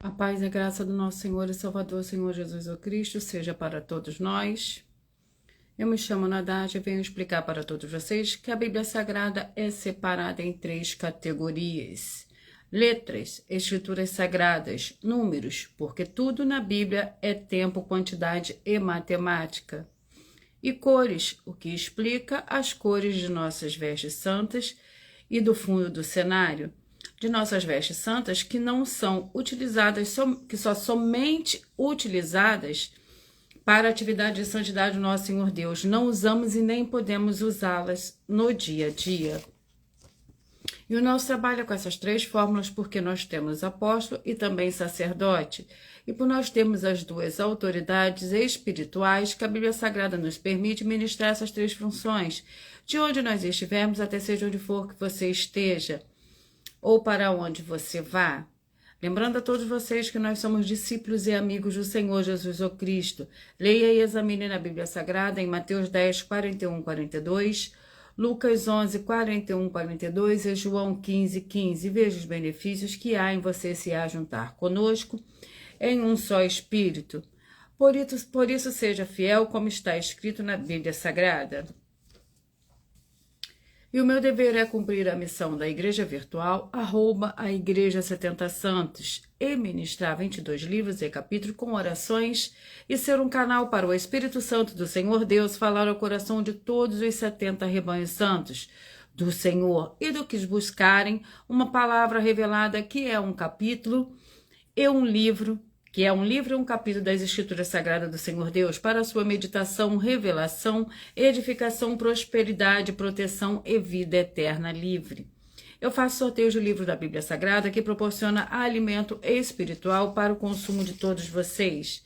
A paz e a graça do nosso Senhor e Salvador, Senhor Jesus o Cristo, seja para todos nós. Eu me chamo Nadage e venho explicar para todos vocês que a Bíblia Sagrada é separada em 3 categorias. Letras, escrituras sagradas, números, porque tudo na Bíblia é tempo, quantidade e matemática. E cores, o que explica as cores de nossas vestes santas e do fundo do cenário, de nossas vestes santas que não são utilizadas, que são somente utilizadas para a atividade de santidade do nosso Senhor Deus. Não usamos e nem podemos usá-las no dia a dia. E o nosso trabalho é com essas 3 fórmulas porque nós temos apóstolo e também sacerdote. E por nós termos as 2 autoridades espirituais que a Bíblia Sagrada nos permite ministrar essas 3 funções. De onde nós estivermos, até seja onde for que você esteja, ou para onde você vá. Lembrando a todos vocês que nós somos discípulos e amigos do Senhor Jesus o Cristo. Leia e examine na Bíblia Sagrada em Mateus 10, 41, 42, Lucas 11, 41, 42 e João 15, 15. Veja os benefícios que há em você se ajuntar conosco em um só Espírito. Por isso seja fiel como está escrito na Bíblia Sagrada. E o meu dever é cumprir a missão da Igreja Virtual, @ a Igreja 70 Santos, e ministrar 22 livros e capítulos com orações e ser um canal para o Espírito Santo do Senhor Deus falar ao coração de todos os 70 rebanhos santos do Senhor e do que buscarem uma palavra revelada que é um capítulo e um livro, que é um livro e um capítulo das Escrituras Sagradas do Senhor Deus, para a sua meditação, revelação, edificação, prosperidade, proteção e vida eterna livre. Eu faço sorteios do livro da Bíblia Sagrada que proporciona alimento espiritual para o consumo de todos vocês,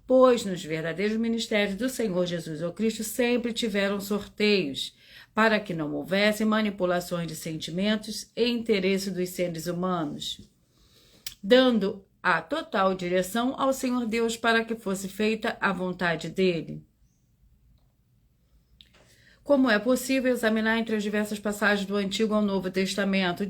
pois nos verdadeiros ministérios do Senhor Jesus o Cristo sempre tiveram sorteios, para que não houvesse manipulações de sentimentos e interesse dos seres humanos, dando a total direção ao Senhor Deus para que fosse feita a vontade dele. Como é possível examinar entre as diversas passagens do Antigo ao Novo Testamento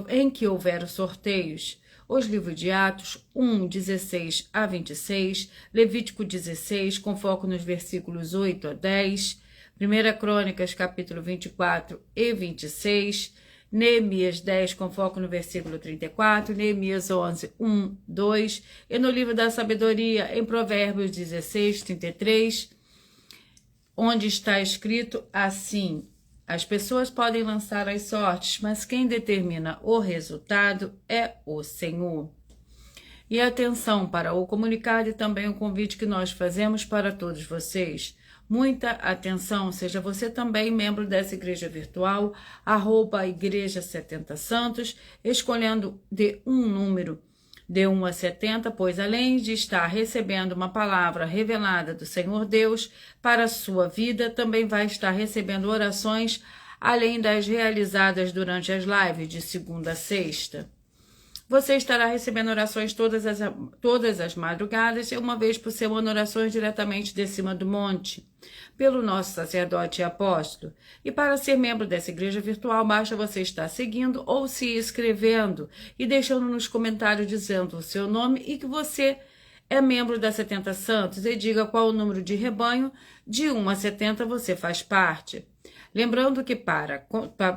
em que houveram sorteios? Os livros de Atos 1, 16 a 26, Levítico 16, com foco nos versículos 8 a 10, 1 Crônicas, capítulo 24 e 26, Neemias 10, com foco no versículo 34, Neemias 11, 1, 2, e no livro da sabedoria, em Provérbios 16, 33, onde está escrito assim: as pessoas podem lançar as sortes, mas quem determina o resultado é o Senhor. E atenção para o comunicado e também o convite que nós fazemos para todos vocês. Muita atenção, seja você também membro dessa igreja virtual, @ Igreja 70 Santos, escolhendo de um número de 1 a 70, pois além de estar recebendo uma palavra revelada do Senhor Deus para a sua vida, também vai estar recebendo orações, além das realizadas durante as lives de segunda a sexta. Você estará recebendo orações todas as madrugadas e uma vez por semana orações diretamente de cima do monte, pelo nosso sacerdote e apóstolo. E para ser membro dessa igreja virtual, basta você estar seguindo ou se inscrevendo e deixando nos comentários dizendo o seu nome e que você é membro da 70 Santos e diga qual o número de rebanho de 1 a 70 você faz parte. Lembrando que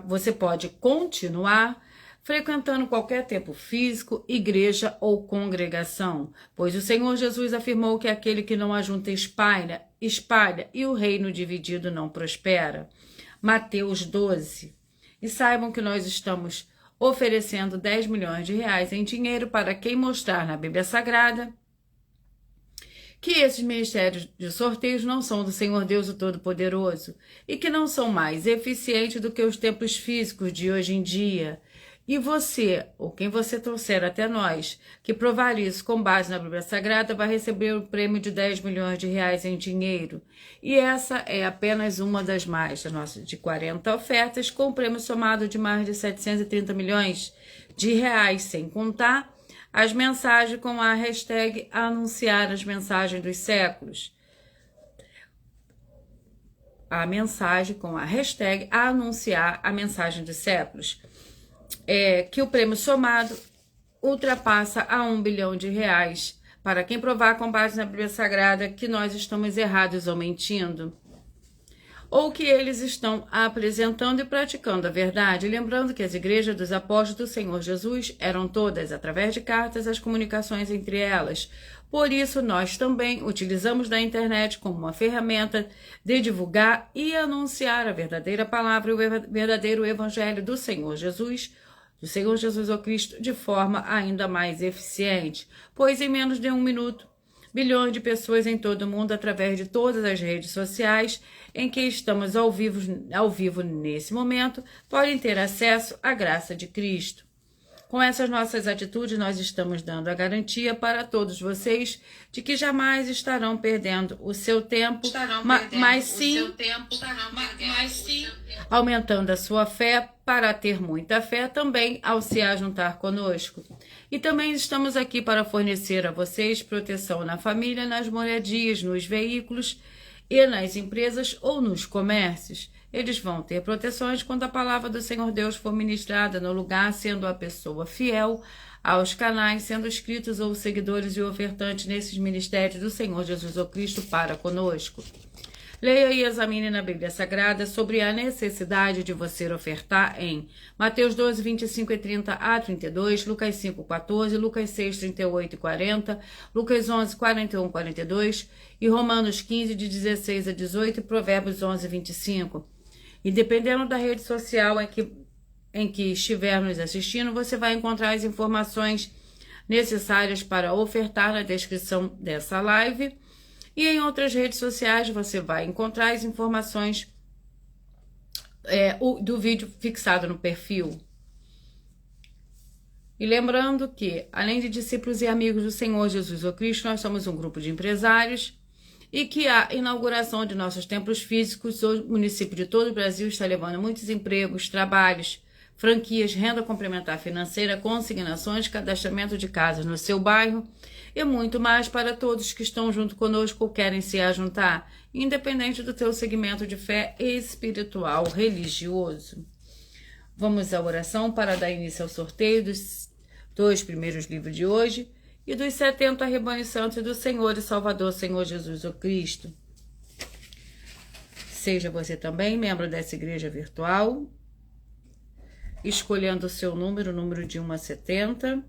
você pode continuar frequentando qualquer templo físico, igreja ou congregação, pois o Senhor Jesus afirmou que aquele que não ajunta espalha, e o reino dividido não prospera. Mateus 12. E saibam que nós estamos oferecendo 10 milhões de reais em dinheiro para quem mostrar na Bíblia Sagrada que esses ministérios de sorteios não são do Senhor Deus o Todo-Poderoso e que não são mais eficientes do que os templos físicos de hoje em dia. E você, ou quem você trouxer até nós, que provar isso com base na Bíblia Sagrada, vai receber o prêmio de 10 milhões de reais em dinheiro. E essa é apenas uma das mais, de 40 ofertas, com prêmio somado de mais de 730 milhões de reais, sem contar as mensagens com a hashtag anunciar as mensagens dos séculos. A mensagem com a hashtag anunciar a mensagem dos séculos. Que o prêmio somado ultrapassa a R$ 1 bilhão. Para quem provar com base na Bíblia Sagrada que nós estamos errados ou mentindo, ou que eles estão apresentando e praticando a verdade, lembrando que as igrejas dos apóstolos do Senhor Jesus eram todas, através de cartas, as comunicações entre elas. Por isso, nós também utilizamos da internet como uma ferramenta de divulgar e anunciar a verdadeira palavra e o verdadeiro evangelho do Senhor Jesus o Cristo, de forma ainda mais eficiente, pois em menos de 1 minuto, bilhões de pessoas em todo o mundo, através de todas as redes sociais em que estamos ao vivo nesse momento, podem ter acesso à graça de Cristo. Com essas nossas atitudes, nós estamos dando a garantia para todos vocês de que jamais estarão perdendo o seu tempo, mas sim aumentando a sua fé para ter muita fé também ao se ajuntar conosco. E também estamos aqui para fornecer a vocês proteção na família, nas moradias, nos veículos e nas empresas ou nos comércios. Eles vão ter proteções quando a palavra do Senhor Deus for ministrada no lugar, sendo a pessoa fiel aos canais, sendo inscritos ou seguidores e ofertantes nesses ministérios do Senhor Jesus o Cristo para conosco. Leia e examine na Bíblia Sagrada sobre a necessidade de você ofertar em Mateus 12, 25 e 30 a 32, Lucas 5, 14, Lucas 6, 38 e 40, Lucas 11, 41 e 42 e Romanos 15, de 16 a 18 e Provérbios 11, 25. E dependendo da rede social em que estiver nos assistindo, você vai encontrar as informações necessárias para ofertar na descrição dessa live. E em outras redes sociais você vai encontrar as informações do vídeo fixado no perfil. E lembrando que, além de discípulos e amigos do Senhor Jesus o Cristo, nós somos um grupo de empresários e que a inauguração de nossos templos físicos, o município de todo o Brasil está levando muitos empregos, trabalhos, franquias, renda complementar financeira, consignações, cadastramento de casas no seu bairro e muito mais para todos que estão junto conosco ou querem se ajuntar, independente do teu segmento de fé espiritual religioso. Vamos à oração para dar início ao sorteio dos 2 primeiros livros de hoje e dos 70 rebanhos santos do Senhor e Salvador, Senhor Jesus o Cristo. Seja você também membro dessa igreja virtual, escolhendo o seu número, o número de 1 a 70.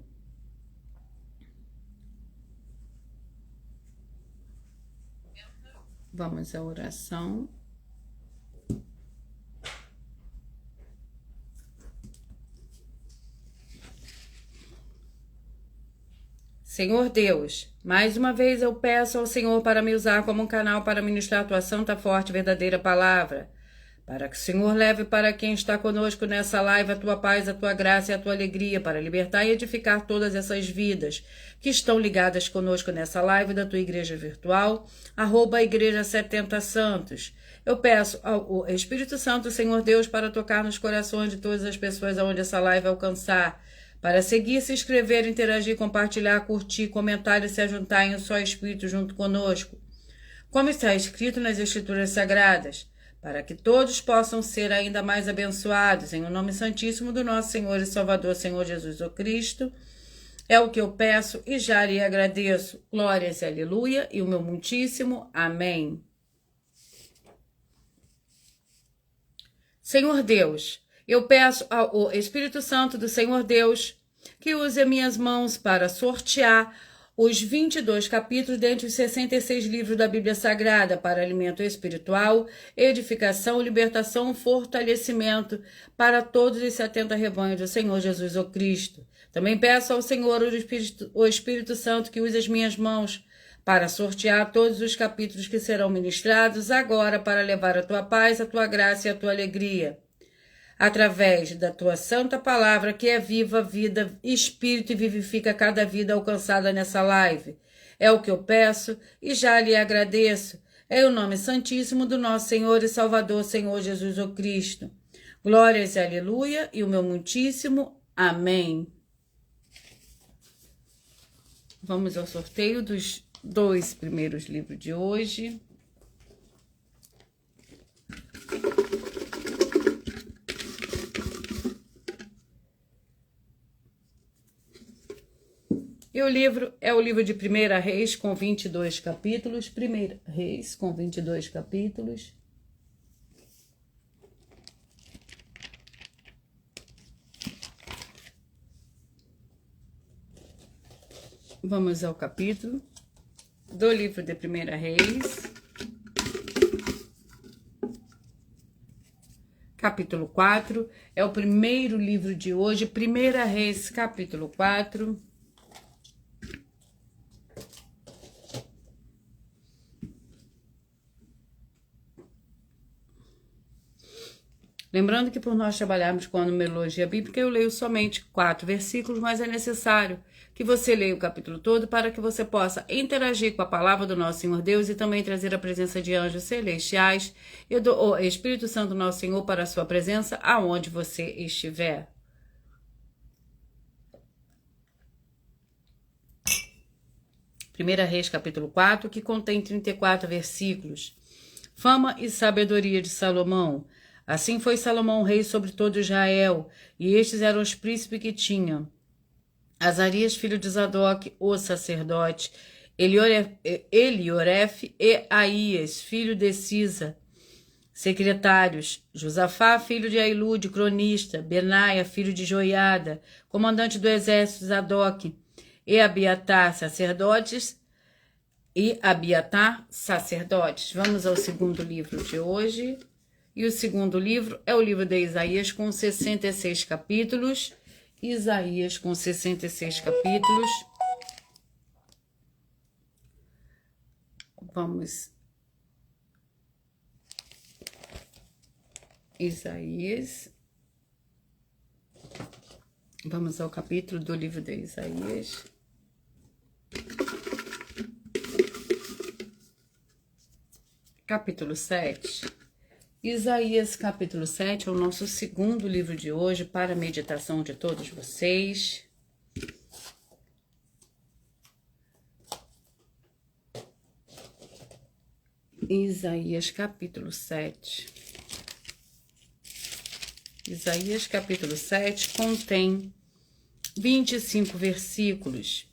Vamos à oração. Senhor Deus, mais uma vez eu peço ao Senhor para me usar como um canal para ministrar a tua santa, forte e verdadeira palavra, para que o Senhor leve para quem está conosco nessa live a tua paz, a tua graça e a tua alegria, para libertar e edificar todas essas vidas que estão ligadas conosco nessa live da tua igreja virtual, @igreja 70 Santos. Eu peço ao Espírito Santo, Senhor Deus, para tocar nos corações de todas as pessoas aonde essa live alcançar, para seguir, se inscrever, interagir, compartilhar, curtir, comentar e se ajuntar em um só Espírito junto conosco, como está escrito nas Escrituras Sagradas, para que todos possam ser ainda mais abençoados, em o nome santíssimo do nosso Senhor e Salvador, Senhor Jesus o Cristo. É o que eu peço e já lhe agradeço. Glórias e aleluia, e o meu muitíssimo amém. Senhor Deus, eu peço ao Espírito Santo do Senhor Deus que use minhas mãos para sortear os 22 capítulos dentre os 66 livros da Bíblia Sagrada para alimento espiritual, edificação, libertação, fortalecimento para todos os 70 rebanhos do Senhor Jesus o Cristo. Também peço ao Senhor o Espírito Santo que use as minhas mãos para sortear todos os capítulos que serão ministrados agora para levar a tua paz, a tua graça e a tua alegria, através da tua santa palavra que é viva, vida, espírito e vivifica cada vida alcançada nessa live. É o que eu peço e já lhe agradeço. É o nome santíssimo do nosso Senhor e Salvador, Senhor Jesus o Cristo. Glórias e aleluia, e o meu muitíssimo amém. Vamos ao sorteio dos 2 primeiros livros de hoje. o livro é o livro de 1 Reis, com 22 capítulos. 1 Reis, com 22 capítulos. Vamos ao capítulo do livro de 1 Reis. Capítulo 4, é o primeiro livro de hoje, 1 Reis, capítulo 4. Lembrando que por nós trabalharmos com a numerologia bíblica, eu leio somente 4 versículos, mas é necessário que você leia o capítulo todo para que você possa interagir com a palavra do nosso Senhor Deus e também trazer a presença de anjos celestiais e do Espírito Santo nosso Senhor para a sua presença aonde você estiver. Primeira Reis, capítulo 4, que contém 34 versículos. Fama e sabedoria de Salomão. Assim foi Salomão rei sobre todo Israel, e estes eram os príncipes que tinham: Azarias, filho de Zadok, o sacerdote, Elioref e Aías, filho de Cisa, secretários: Josafá, filho de Ailude, cronista, Benaia, filho de Joiada, comandante do exército, Zadok, e Abiatar, sacerdotes, Vamos ao segundo livro de hoje. E o segundo livro é o livro de Isaías, com 66 capítulos. Isaías, com 66 capítulos. Vamos. Isaías. Vamos ao capítulo do livro de Isaías. Capítulo 7. Isaías, capítulo 7, é o nosso segundo livro de hoje para a meditação de todos vocês. Isaías, capítulo 7. Isaías, capítulo 7, contém 25 versículos.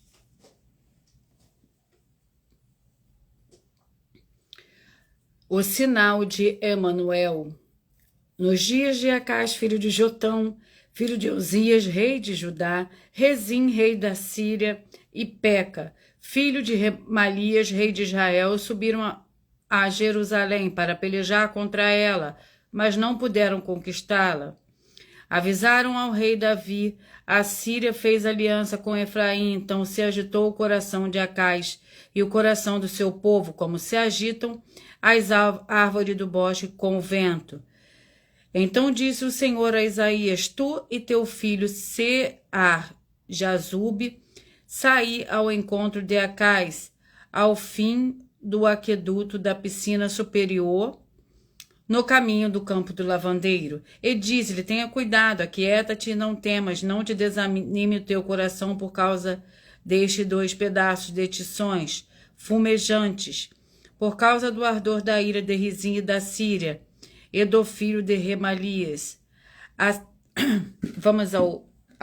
O sinal de Emanuel. Nos dias de Acás, filho de Jotão, filho de Uzias, rei de Judá, Rezim, rei da Síria, e Peca, filho de Remalias, rei de Israel, subiram a Jerusalém para pelejar contra ela, mas não puderam conquistá-la. Avisaram ao rei Davi. A Síria fez aliança com Efraim, então se agitou o coração de Acás e o coração do seu povo, como se agitam as árvores do bosque com o vento. Então disse o Senhor a Isaías: Tu e teu filho Sear-Jazube saí ao encontro de Acás, ao fim do aqueduto da piscina superior, no caminho do campo do lavandeiro, e diz-lhe: tenha cuidado, aquieta-te e não temas, não te desanime o teu coração por causa destes 2 pedaços de tições fumejantes, por causa do ardor da ira de Rezim e da Síria, e do filho de Remalias. Vamos à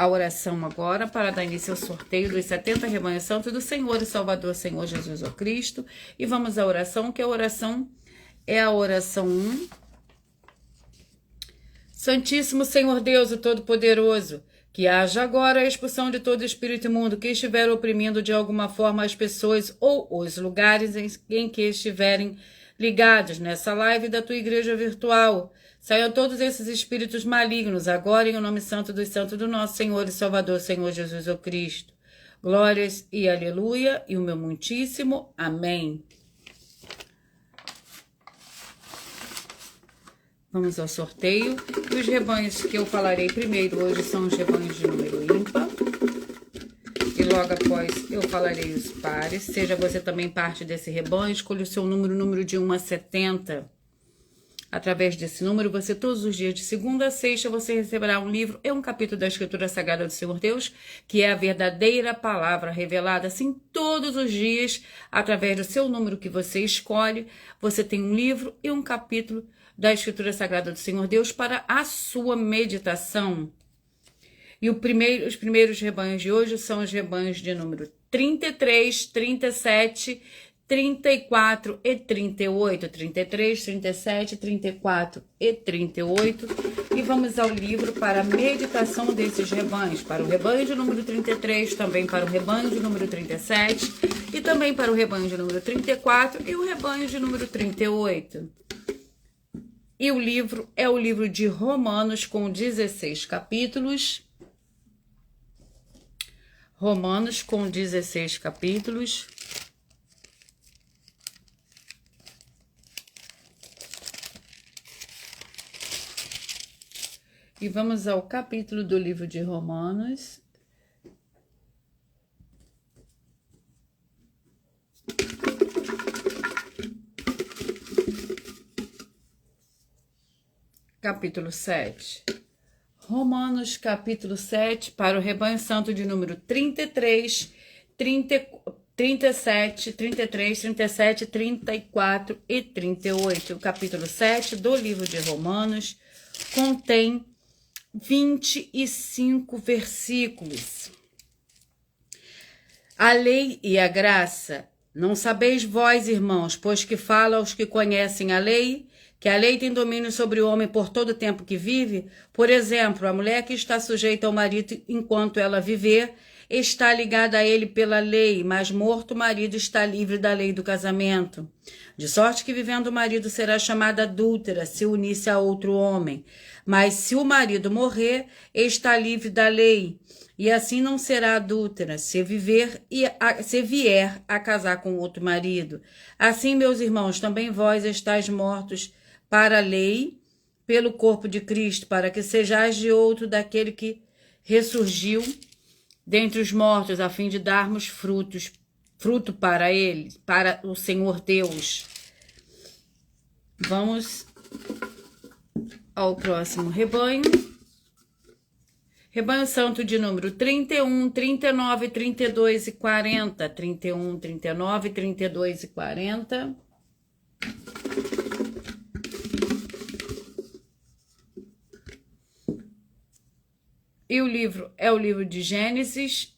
oração agora, para dar início ao sorteio dos 70 rebanhos santos do Senhor e Salvador, Senhor Jesus o Cristo. E vamos à oração, que a oração é a oração 1. Santíssimo Senhor Deus, o Todo-Poderoso, que haja agora a expulsão de todo espírito imundo que estiver oprimindo de alguma forma as pessoas ou os lugares em que estiverem ligados nessa live da tua igreja virtual. Saiam todos esses espíritos malignos agora em o nome santo dos santos do nosso Senhor e Salvador, Senhor Jesus o Cristo. Glórias e aleluia e o meu muitíssimo amém. Vamos ao sorteio. E os rebanhos que eu falarei primeiro hoje são os rebanhos de número ímpar. E logo após eu falarei os pares. Seja você também parte desse rebanho, escolha o seu número de 1 a 70. Através desse número, você todos os dias de segunda a sexta, você receberá um livro e um capítulo da Escritura Sagrada do Senhor Deus, que é a verdadeira palavra revelada. Assim, todos os dias, através do seu número que você escolhe, você tem um livro e um capítulo da Escritura Sagrada do Senhor Deus para a sua meditação. E os primeiros rebanhos de hoje são os rebanhos de número 33, 37, 34 e 38. 33, 37, 34 e 38. E vamos ao livro para a meditação desses rebanhos. Para o rebanho de número 33, também para o rebanho de número 37, e também para o rebanho de número 34 e o rebanho de número 38. E o livro é o livro de Romanos, com 16 capítulos. Romanos, com 16 capítulos. E vamos ao capítulo do livro de Romanos. Capítulo 7. Romanos, capítulo 7, para o rebanho santo de número 33, 37, 33, 37, 34 e 38. O capítulo 7 do livro de Romanos contém 25 versículos. A lei e a graça, não sabeis vós, irmãos, pois que fala aos que conhecem a lei, que a lei tem domínio sobre o homem por todo o tempo que vive? Por exemplo, a mulher que está sujeita ao marido enquanto ela viver, está ligada a ele pela lei, mas morto o marido está livre da lei do casamento. De sorte que vivendo o marido será chamada adúltera, se unisse a outro homem. Mas se o marido morrer, está livre da lei, e assim não será adúltera, se vier a casar com outro marido. Assim, meus irmãos, também vós estáis mortos para a lei, pelo corpo de Cristo, para que sejais de outro daquele que ressurgiu dentre os mortos, a fim de darmos fruto para ele, para o Senhor Deus. Vamos ao próximo rebanho. Rebanho santo de número 31, 39, 32 e 40. 31, 39, 32 e 40. E o livro é o livro de Gênesis,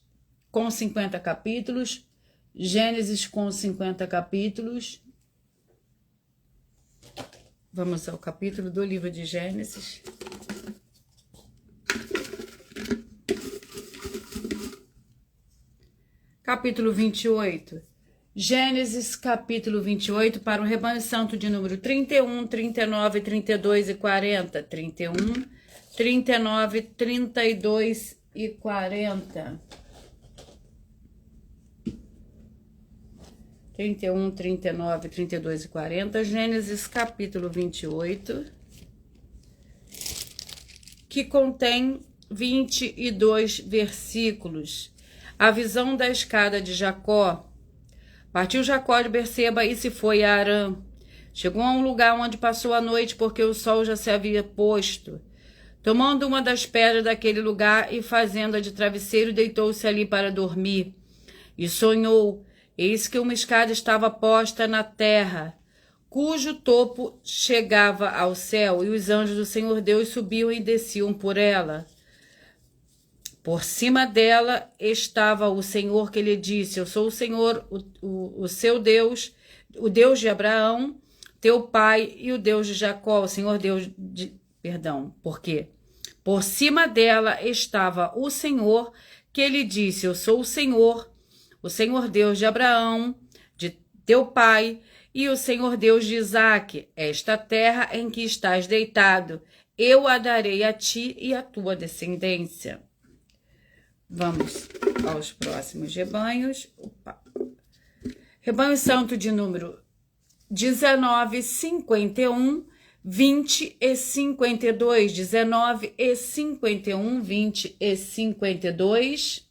com 50 capítulos. Gênesis com 50 capítulos. Vamos ao capítulo do livro de Gênesis. Capítulo 28. Gênesis, capítulo 28, para o rebanho santo de número 31, 39, 32 e 40. 31, 39, 32 e 40. 31, 39, 32 e 40. Gênesis, capítulo 28, que contém 22 versículos. A visão da escada de Jacó. Partiu Jacó de Berseba e se foi a Harã. Chegou a um lugar onde passou a noite, porque o sol já se havia posto. Tomando uma das pedras daquele lugar e fazendo-a de travesseiro, deitou-se ali para dormir. E sonhou, eis que uma escada estava posta na terra, cujo topo chegava ao céu, e os anjos do Senhor Deus subiam e desciam por ela. Por cima dela estava o Senhor, que lhe disse: Eu sou o Senhor, o seu Deus, o Deus de Abraão, teu pai, e o Deus de Jacó, o Senhor Deus de... porque por cima dela estava o Senhor, que lhe disse: Eu sou o Senhor Deus de Abraão, de teu pai, e o Senhor Deus de Isaque. Esta terra em que estás deitado, eu a darei a ti e à tua descendência. Vamos aos próximos rebanhos. Rebanho santo de número 19, 51, 20 e 52. 19 e 51, 20 e 52.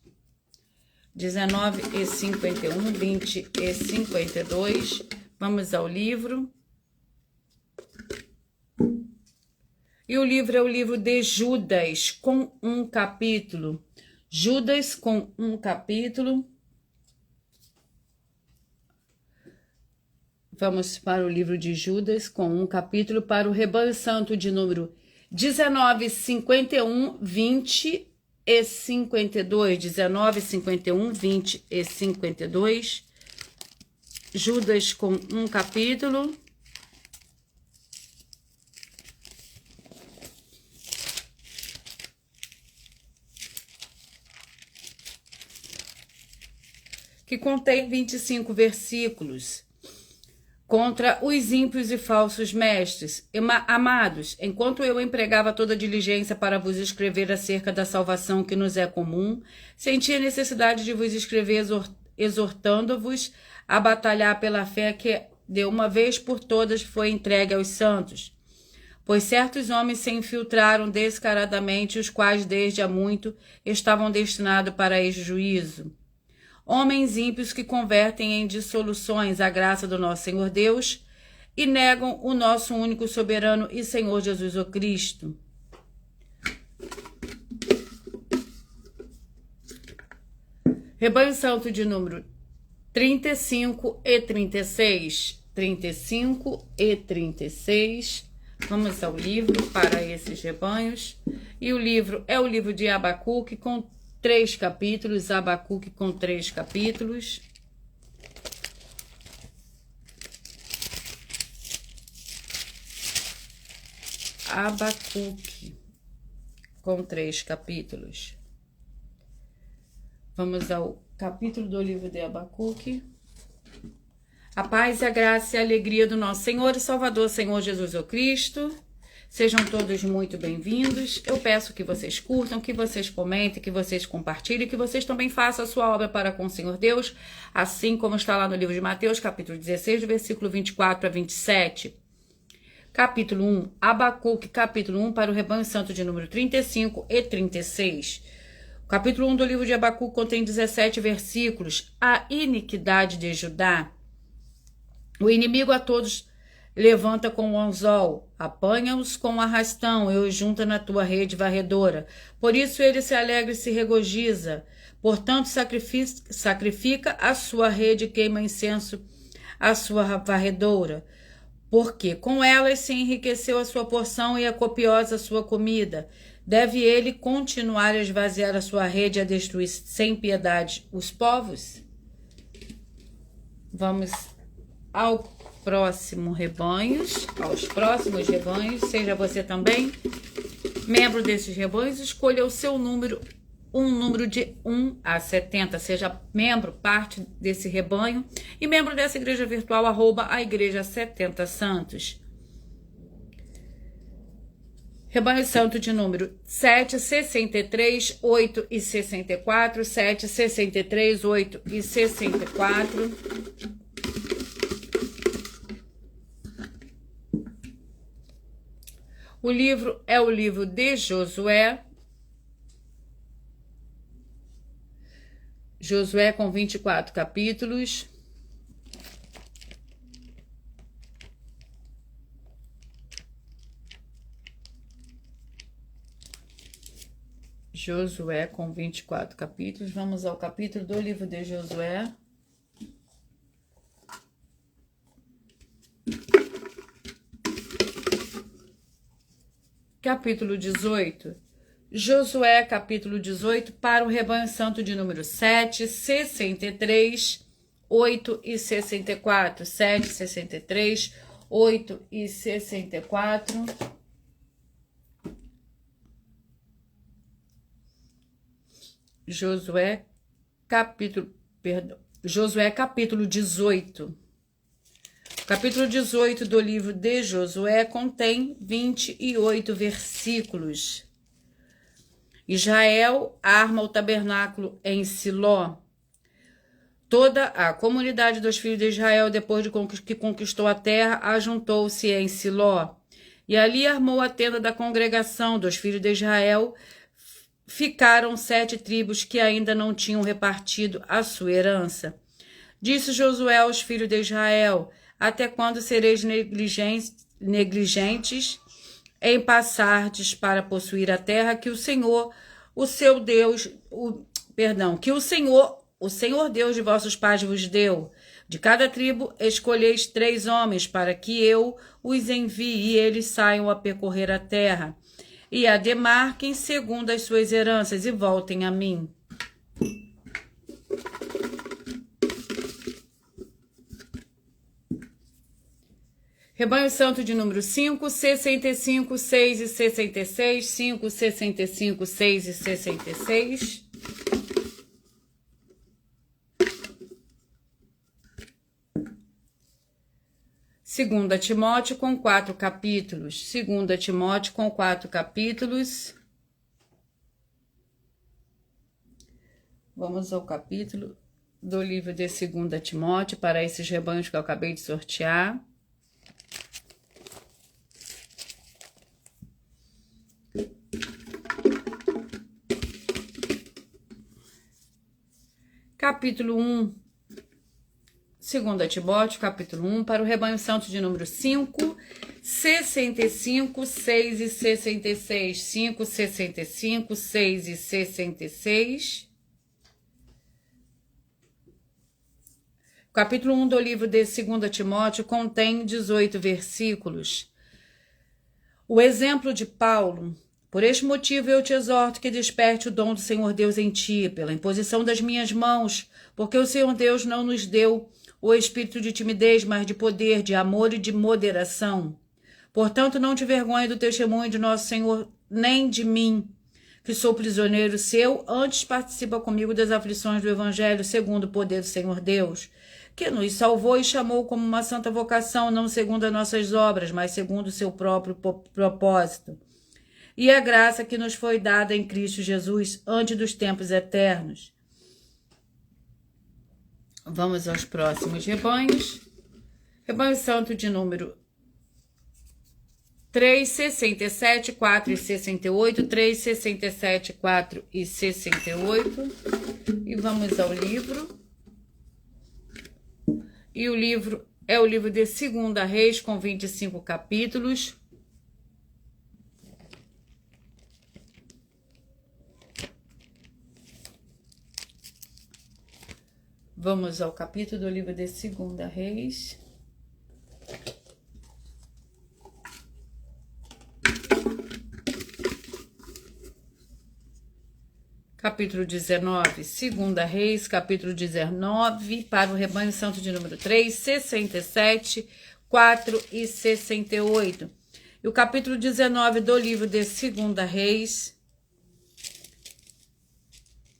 19 e 51, 20 e 52. Vamos ao livro. E o livro é o livro de Judas, com um capítulo. Judas com um capítulo. Vamos para o livro de Judas com um capítulo, para o rebanho santo de número 19, 51, 20 e 52, 19, 51, 20 e 52. Judas com um capítulo. Que contém 25 versículos. Contra os ímpios e falsos mestres. Amados, enquanto eu empregava toda diligência para vos escrever acerca da salvação que nos é comum, senti a necessidade de vos escrever exortando-vos a batalhar pela fé que de uma vez por todas foi entregue aos santos. Pois certos homens se infiltraram descaradamente, os quais desde há muito estavam destinados para esse juízo. Homens ímpios que convertem em dissoluções a graça do nosso Senhor Deus e negam o nosso único soberano e Senhor Jesus o Cristo. Rebanho Santo de número 35 e 36. 35 e 36. Vamos ao livro para esses rebanhos. E o livro é o livro de Abacuque com 3 capítulos, Abacuque com 3 capítulos. Abacuque com 3 capítulos. Vamos ao capítulo do livro de Abacuque. A paz e a graça e a alegria do nosso Senhor e Salvador, Senhor Jesus o Cristo. Sejam todos muito bem-vindos. Eu peço que vocês curtam, que vocês comentem, que vocês compartilhem, que vocês também façam a sua obra para com o Senhor Deus, assim como está lá no livro de Mateus, capítulo 16, do versículo 24 a 27. Capítulo 1, Abacuque, capítulo 1, para o rebanho santo de número 35 e 36. O capítulo 1 do livro de Abacuque contém 17 versículos. A iniquidade de Judá. O inimigo a todos levanta com o anzol, apanha-os com o arrastão e os junta na tua rede varredora. Por isso ele se alegra e se regozija. Portanto, sacrifica a sua rede e queima incenso a sua varredora. Porque com elas se enriqueceu a sua porção e é copiosa a sua comida. Deve ele continuar a esvaziar a sua rede e a destruir sem piedade os povos? Vamos aos próximos rebanhos. Seja você também membro desses rebanhos, escolha o seu número, um número de 1 a 70. Seja membro, parte desse rebanho e membro dessa igreja virtual, @ a igreja 70 Santos. Rebanho Santo de número 7, 63, 8 e 64, 7, 63, 8 e 64. O livro é o livro de Josué. Josué com 24 capítulos. Josué com 24 capítulos. Vamos ao capítulo do livro de Josué. Capítulo 18. Josué, capítulo 18, para o rebanho santo de número 7, 63, 8 e 64. 7, 63, 8 e 64. Josué, capítulo 18. Capítulo 18 do livro de Josué contém 28 versículos. Israel arma o tabernáculo em Siló. Toda a comunidade dos filhos de Israel, depois de que conquistou a terra, ajuntou-se em Siló. E ali armou a tenda da congregação dos filhos de Israel. Ficaram 7 tribos que ainda não tinham repartido a sua herança. Disse Josué aos filhos de Israel: até quando sereis negligentes em passardes para possuir a terra que o Senhor, o seu Deus, que o Senhor Deus de vossos pais vos deu? De cada tribo escolheis 3 homens para que eu os envie e eles saiam a percorrer a terra. e a demarquem segundo as suas heranças e voltem a mim. Rebanho Santo de número 5, 65, 6 e 66, 5, 65, 6 e 66. Segunda Timóteo com 4 capítulos. Segunda Timóteo com 4 capítulos. Vamos ao capítulo do livro de 2 Timóteo para esses rebanhos que eu acabei de sortear. Capítulo 1, 2 Timóteo, capítulo 1, para o rebanho santo de número 5, 65, 6 e 66, 5, 65, 6 e 66. O capítulo 1 do livro de 2 Timóteo contém 18 versículos. O exemplo de Paulo. Por este motivo eu te exorto que desperte o dom do Senhor Deus em ti, pela imposição das minhas mãos, porque o Senhor Deus não nos deu o espírito de timidez, mas de poder, de amor e de moderação. Portanto, não te vergonhe do testemunho de nosso Senhor, nem de mim, que sou prisioneiro seu, antes participa comigo das aflições do Evangelho, segundo o poder do Senhor Deus, que nos salvou e chamou como uma santa vocação, não segundo as nossas obras, mas segundo o seu próprio propósito. E a graça que nos foi dada em Cristo Jesus antes dos tempos eternos. Vamos aos próximos rebanhos. Rebanho Santo de número 3, 67, 4 e 68, 3, 67, 4 e 68. E vamos ao livro. E o livro é o livro de 2 Reis, com 25 capítulos. Vamos ao capítulo do livro de 2 Reis. Capítulo 19, 2 Reis, capítulo 19, para o rebanho santo de número 3, 67, 4 e 68. E o capítulo 19 do livro de 2 Reis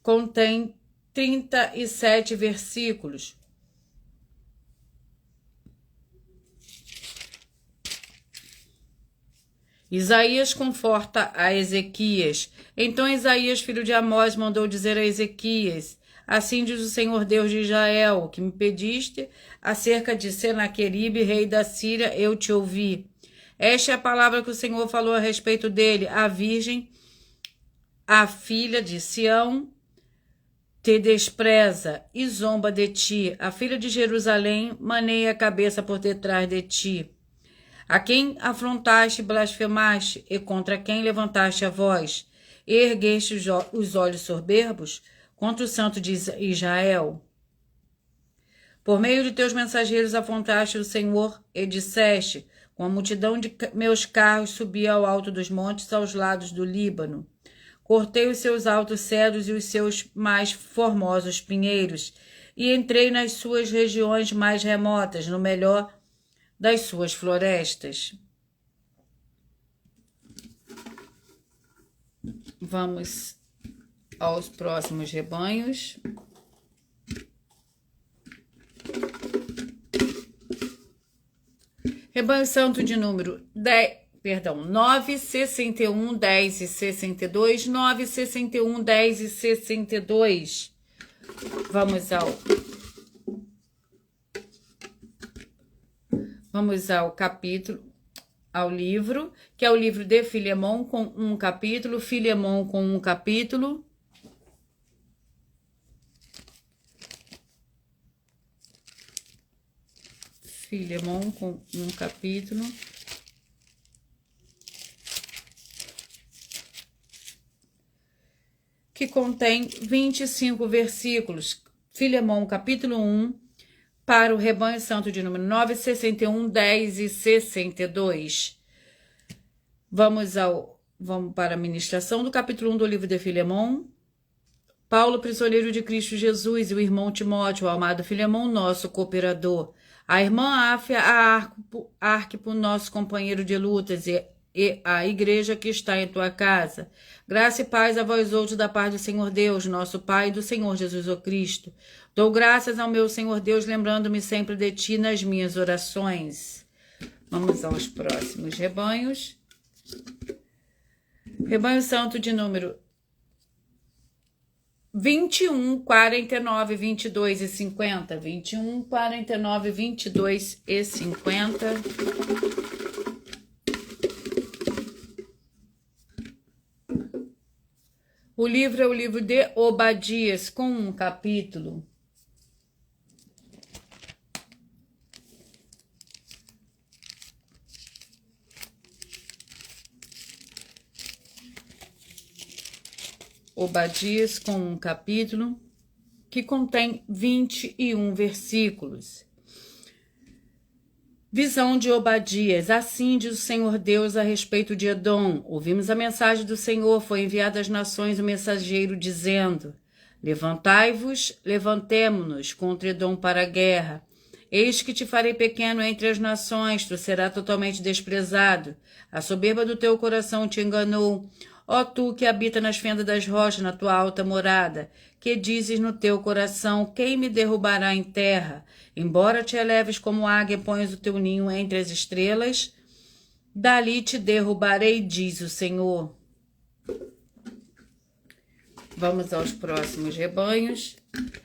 contém 37 versículos. Isaías conforta a Ezequias. Então Isaías, filho de Amós, mandou dizer a Ezequias: assim diz o Senhor Deus de Israel, o que me pediste acerca de Senaqueribe, rei da Síria, eu te ouvi. Esta é a palavra que o Senhor falou a respeito dele. A virgem, a filha de Sião, te despreza e zomba de ti. A filha de Jerusalém maneia a cabeça por detrás de ti. A quem afrontaste e blasfemaste, e contra quem levantaste a voz, e ergueste os olhos soberbos contra o santo de Israel. Por meio de teus mensageiros afrontaste o Senhor e disseste: com a multidão de meus carros subi ao alto dos montes aos lados do Líbano. Cortei os seus altos cedros e os seus mais formosos pinheiros, e entrei nas suas regiões mais remotas, no melhor das suas florestas. Vamos aos próximos rebanhos. Rebanho Santo de número 9, 61, 10 e 62, 9, 61, 10 e 62. Vamos ao capítulo, ao livro, que é o livro de Filemão com um capítulo, Filemão com um capítulo. Filemão com um capítulo. Que contém 25 versículos. Filemão, capítulo 1, para o rebanho santo de número 9, 61, 10 e 62. Vamos ao Vamos para a ministração do capítulo 1 do livro de Filemon. Paulo, prisioneiro de Cristo Jesus, e o irmão Timóteo, o amado Filemon, nosso cooperador. A irmã Áfia, a Arquipo, nosso companheiro de lutas, e a igreja que está em tua casa. Graça e paz a vós outros da parte do Senhor Deus, nosso Pai, e do Senhor Jesus o Cristo. Dou graças ao meu Senhor Deus, lembrando-me sempre de ti nas minhas orações. Vamos aos próximos rebanhos. Rebanho Santo de número 21, 49, 22 e 50. 21, 49, 22 e 50. O livro é o livro de Obadias, com um capítulo. Obadias, com um capítulo, que contém 21 versículos. Visão de Obadias. Assim diz o Senhor Deus a respeito de Edom. Ouvimos a mensagem do Senhor, foi enviado às nações o mensageiro, dizendo: Levantai-vos, levantemo-nos contra Edom para a guerra. Eis que te farei pequeno entre as nações, tu serás totalmente desprezado. A soberba do teu coração te enganou. Ó tu que habita nas fendas das rochas, na tua alta morada, que dizes no teu coração: quem me derrubará em terra? Embora te eleves como águia, pões o teu ninho entre as estrelas, dali te derrubarei, diz o Senhor. Vamos aos próximos rebanhos.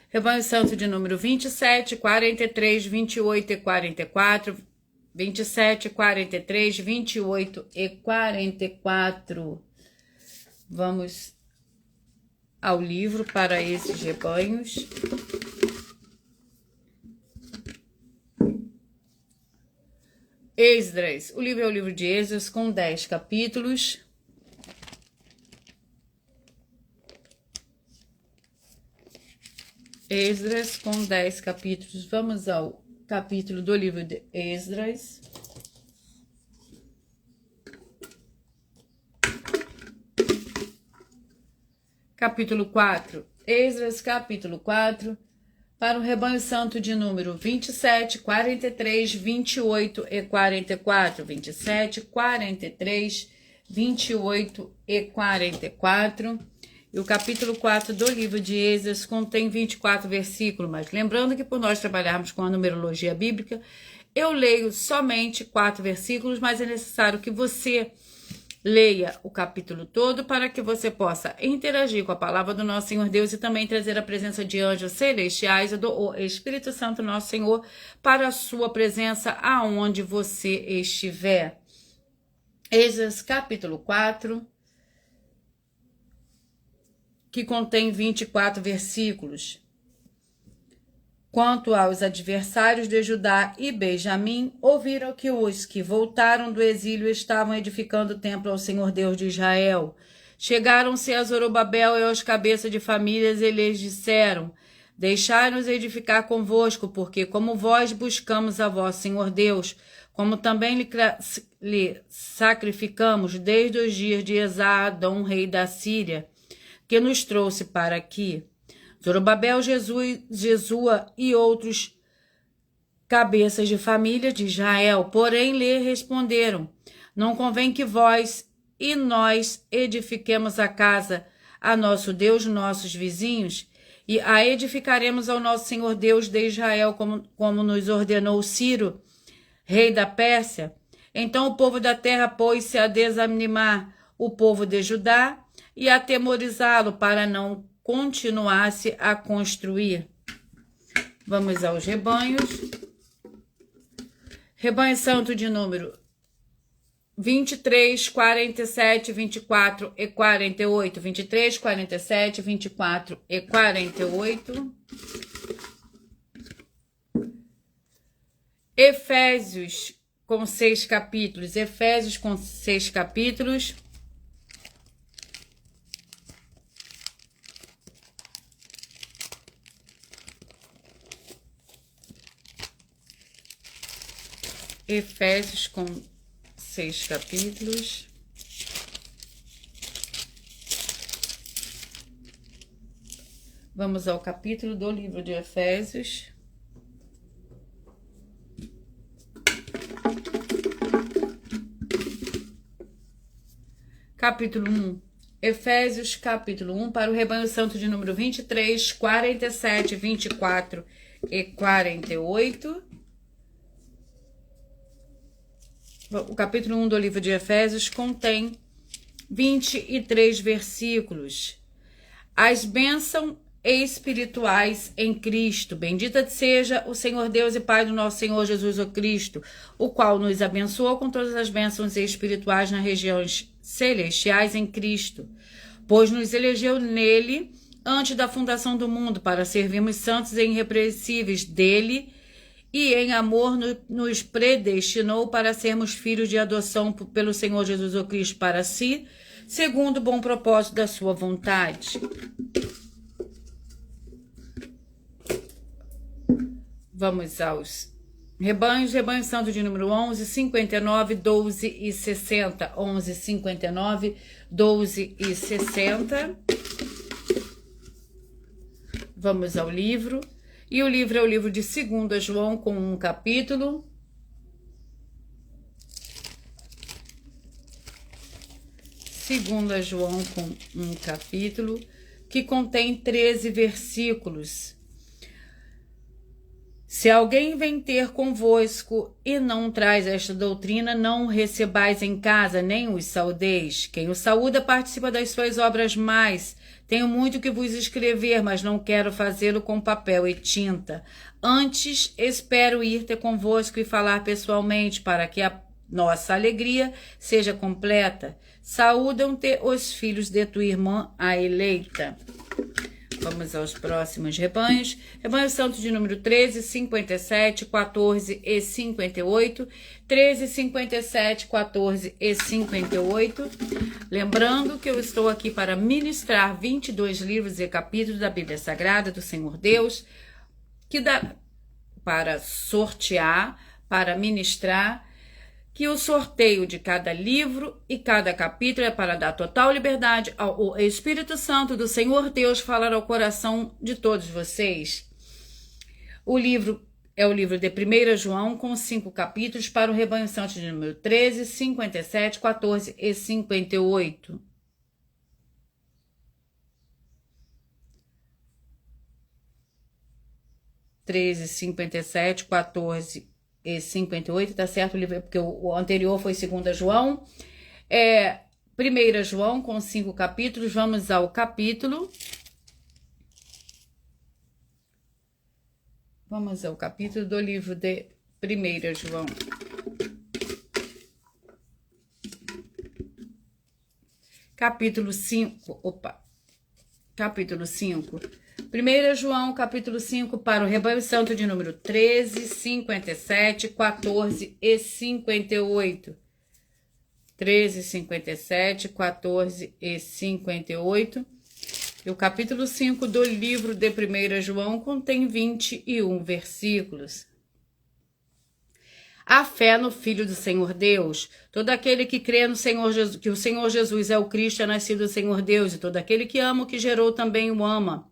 Rebanho Santo de número 27, 43, 28 e 44. 27, 43, 28 e 44. Vamos ao livro para esses rebanhos. Esdras. O livro é o livro de Esdras, com 10 capítulos. Esdras, com 10 capítulos. Vamos ao capítulo do livro de Esdras. Capítulo 4. Esdras, capítulo 4. Para o rebanho santo de número 27, 43, 28 e 44. 27, 43, 28 e 44. E o capítulo 4 do livro de Esdras contém 24 versículos. Mas lembrando que por nós trabalharmos com a numerologia bíblica, eu leio somente 4 versículos, mas é necessário que você leia o capítulo todo para que você possa interagir com a palavra do nosso Senhor Deus e também trazer a presença de anjos celestiais e do Espírito Santo nosso Senhor para a sua presença aonde você estiver. Esdras capítulo 4, que contém 24 versículos. Quanto aos adversários de Judá e Benjamim, ouviram que os que voltaram do exílio estavam edificando o templo ao Senhor Deus de Israel. Chegaram-se a Zorobabel e aos cabeças de famílias e lhes disseram: Deixai-nos edificar convosco, porque como vós buscamos a vosso Senhor Deus, como também lhe sacrificamos desde os dias de Esar-Adom, rei da Síria, que nos trouxe para aqui. Zorobabel, Jesua e outros cabeças de família de Israel, porém lhe responderam: Não convém que vós e nós edifiquemos a casa a nosso Deus, nossos vizinhos, e a edificaremos ao nosso Senhor Deus de Israel, como nos ordenou Ciro, rei da Pérsia. Então o povo da terra pôs-se a desanimar o povo de Judá e a atemorizá-lo para não continuasse a construir. Vamos aos rebanhos. Rebanho santo de número 23, 47, 24 e 48. 23, 47, 24 e 48. Efésios com 6 capítulos. Efésios com 6 capítulos. Efésios com 6 capítulos. Vamos ao capítulo do livro de Efésios. Capítulo 1. Efésios, capítulo 1, para o rebanho santo de número 23, 47, 24 e 48. O capítulo 1 do livro de Efésios contém 23 versículos. As bênçãos espirituais em Cristo. Bendita seja o Senhor Deus e Pai do nosso Senhor Jesus o Cristo, o qual nos abençoou com todas as bênçãos espirituais nas regiões celestiais em Cristo, pois nos elegeu nele antes da fundação do mundo para servirmos santos e irrepreensíveis dele, e em amor nos predestinou para sermos filhos de adoção pelo Senhor Jesus o Cristo para si, segundo o bom propósito da sua vontade. Vamos aos rebanhos. Rebanho santo de número 11, 59, 12 e 60. 11, 59, 12 e 60. Vamos ao livro. E o livro é o livro de 2 João, com um capítulo. Segunda João, com um capítulo, que contém 13 versículos. Se alguém vem ter convosco e não traz esta doutrina, não o recebais em casa, nem os saudeis. Quem o saúda participa das suas obras mais. Tenho muito que vos escrever, mas não quero fazê-lo com papel e tinta. Antes, espero ir ter convosco e falar pessoalmente, para que a nossa alegria seja completa. Saúdam-te os filhos de tua irmã, a eleita. Vamos aos próximos rebanhos. Rebanho santo de número 13, 57, 14 e 58. 13, 57, 14 e 58. Lembrando que eu estou aqui para ministrar 22 livros e capítulos da Bíblia Sagrada do Senhor Deus, que dá para sortear, para ministrar, que o sorteio de cada livro e cada capítulo é para dar total liberdade ao Espírito Santo do Senhor Deus falar ao coração de todos vocês. O livro é o livro de 1 João, com 5 capítulos, para o rebanho santo de número 13, 57, 14 e 58. (13, 57, 14 e 58, tá certo o livro, porque o anterior foi 2 João. 1 João, com 5 capítulos. Vamos ao capítulo. Vamos ao capítulo do livro de 1 João. Capítulo 5. Capítulo 5. 1 João, capítulo 5, para o rebanho santo de número 13, 57, 14 e 58. 13, 57, 14 e 58. E o capítulo 5 do livro de 1 João contém 21 versículos. A fé no Filho do Senhor Deus. Todo aquele que crê no Senhor Jesus, que o Senhor Jesus é o Cristo, é nascido do Senhor Deus, e todo aquele que ama o que gerou também o ama.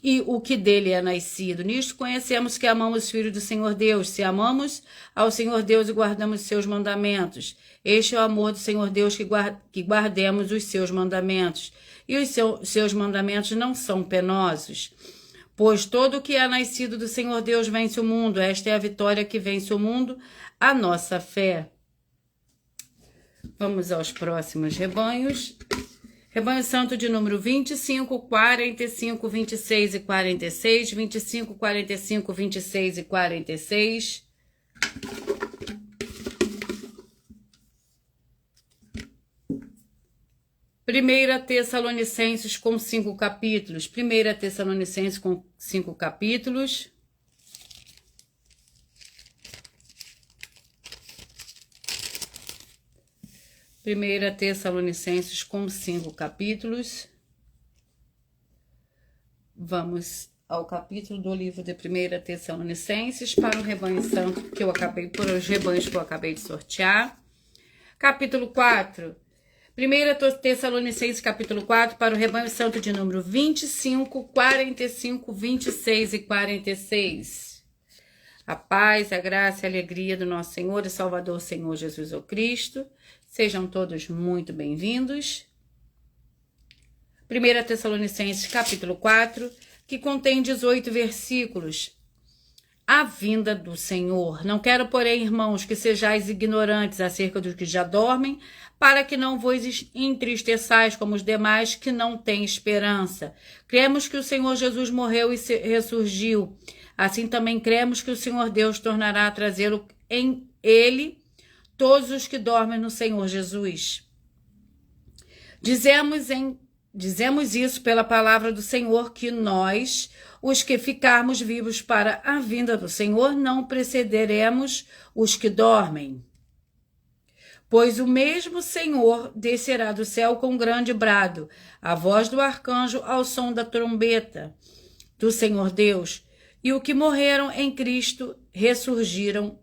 E o que dele é nascido. Nisto conhecemos que amamos o Filho do Senhor Deus, se amamos ao Senhor Deus e guardamos seus mandamentos. Este é o amor do Senhor Deus, que guardemos os seus mandamentos. E os seus mandamentos não são penosos. Pois todo o que é nascido do Senhor Deus vence o mundo. Esta é a vitória que vence o mundo, a nossa fé. Vamos aos próximos rebanhos. Rebanho santo de número 25, 45, 26 e 46. 25, 45, 26 e 46. Primeira Tessalonicenses, com 5 capítulos. 1 Tessalonicenses, com 5 capítulos. Primeira Tessalonicenses, com 5 capítulos. Vamos ao capítulo do livro de 1 Tessalonicenses, para o rebanho santo por os rebanhos que eu acabei de sortear. Capítulo 4. 1 Tessalonicenses capítulo 4 para o rebanho santo de número 25, 45, 26 e 46. A paz, a graça e a alegria do nosso Senhor e Salvador, Senhor Jesus o Cristo. Sejam todos muito bem-vindos. 1 Tessalonicenses capítulo 4, que contém 18 versículos. A vinda do Senhor. Não quero, porém, irmãos, que sejais ignorantes acerca dos que já dormem, para que não vos entristeçais como os demais que não têm esperança. Cremos que o Senhor Jesus morreu e ressurgiu. Assim também cremos que o Senhor Deus tornará a trazê-lo em Ele todos os que dormem no Senhor Jesus. Dizemos isso pela palavra do Senhor, que nós, os que ficarmos vivos para a vinda do Senhor, não precederemos os que dormem. Pois o mesmo Senhor descerá do céu com grande brado, a voz do arcanjo ao som da trombeta do Senhor Deus, e os que morreram em Cristo ressurgirão